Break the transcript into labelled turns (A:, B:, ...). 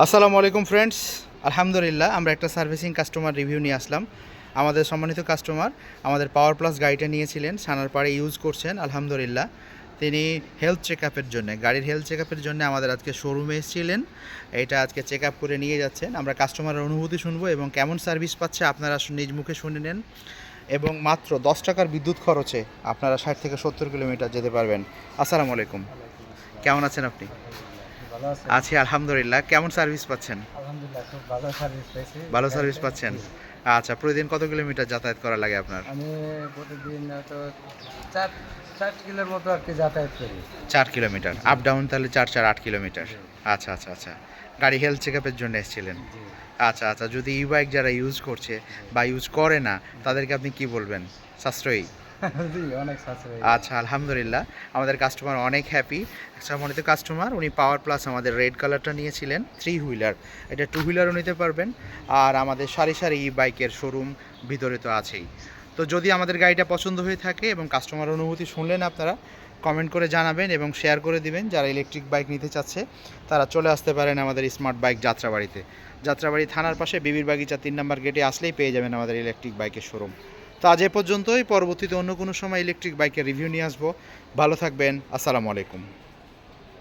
A: আসসালামু আলাইকুম ফ্রেন্ডস। আলহামদুলিল্লাহ আমরা একটা সার্ভিসিং কাস্টমার রিভিউ নিয়ে আসলাম। আমাদের সম্মানিত কাস্টমার আমাদের পাওয়ার প্লাস গাড়িটা নিয়েছিলেন, সানারপাড়ে ইউজ করছেন। আলহামদুলিল্লাহ তিনি হেলথ চেক আপের জন্য, গাড়ির হেলথ চেক আপের জন্য আমাদের আজকে শোরুমে এসেছিলেন। এটা আজকে চেক আপ করে নিয়ে যাচ্ছেন। আমরা কাস্টমারের অনুভূতি শুনবো এবং কেমন সার্ভিস পাচ্ছে আপনারা নিজ মুখে শুনে নেন। এবং মাত্র 10 টাকার বিদ্যুৎ খরচে আপনারা 60 থেকে 70 কিলোমিটার যেতে পারবেন। আসসালামু আলাইকুম,
B: ওয়ালাইকুম
A: কেমন
B: আসসালাম।
A: আছেন আপনি?
B: আলহামদুলিল্লাহ, ভালো আছেন?
A: আছি আলহামদুলিল্লাহ। কেমন সার্ভিস পাচ্ছেন?
B: আলহামদুলিল্লাহ, খুব ভালো সার্ভিস পেয়েছি
A: ভালো সার্ভিস
B: গাড়িতে।
A: পাচ্ছেন?
B: জি।
A: আচ্ছা, প্রতিদিন কত কিলোমিটার যাতায়াত করা লাগে আপনার?
B: আমি প্রতিদিন হয়তো ৪ ৪ কিলোর মতো আরকি যাতায়াত করি।
A: ৪ কিলোমিটার।
B: জি,
A: আপ ডাউন তাহলে ৪, ৪ ৮ কিলোমিটার।
B: জি,
A: আচ্ছা, আচ্ছা, আচ্ছা। গাড়ি হেলথ চেকআপের জন্য এসেছিলেন।
B: জি,
A: আচ্ছা, আচ্ছা। যদি ই-বাইক যারা ইউজ করছে
B: জি।
A: বা ইউজ করে না, তাদেরকে আপনি কি বলবেন? সাশ্রয়ী?
B: জি, অনেক সাশ্রয়ী।
A: আচ্ছা, আলহামদুলিল্লাহ। আমাদের কাস্টমার অনেক হ্যাপি। সম্মানিত কাস্টমার উনি পাওয়ার প্লাস আমাদের রেড কালারটা নিয়েছিলেন, 3 হুইলার। এটা 2 হুইলারও নিতে পারবেন। আর আমাদের সারি, সারি ই-বাইকের শোরুম ভিতরে তো আছেই। তো যদি আমাদের গাড়িটা পছন্দ হয়ে থাকে এবং কাস্টমার অনুভূতি শুনলেন আপনারা, কমেন্ট করে জানাবেন এবং শেয়ার করে দিবেন। যারা ইলেকট্রিক বাইক নিতে চাচ্ছে তারা চলে আসতে পারেন আমাদের স্মার্ট বাইক যাত্রাবাড়িতে। যাত্রাবাড়ি থানার পাশে বিবির বাগিচা ৩ নম্বর গেটে আসলেই পেয়ে যাবেন আমাদের ইলেকট্রিক বাইকের শোরুম। তো আজ এ পর্যন্তই। পরবর্তীতে অন্য কোনো সময় ইলেকট্রিক বাইকের রিভিউ নিয়ে আসবো। ভালো থাকবেন। আসসালামু আলাইকুম।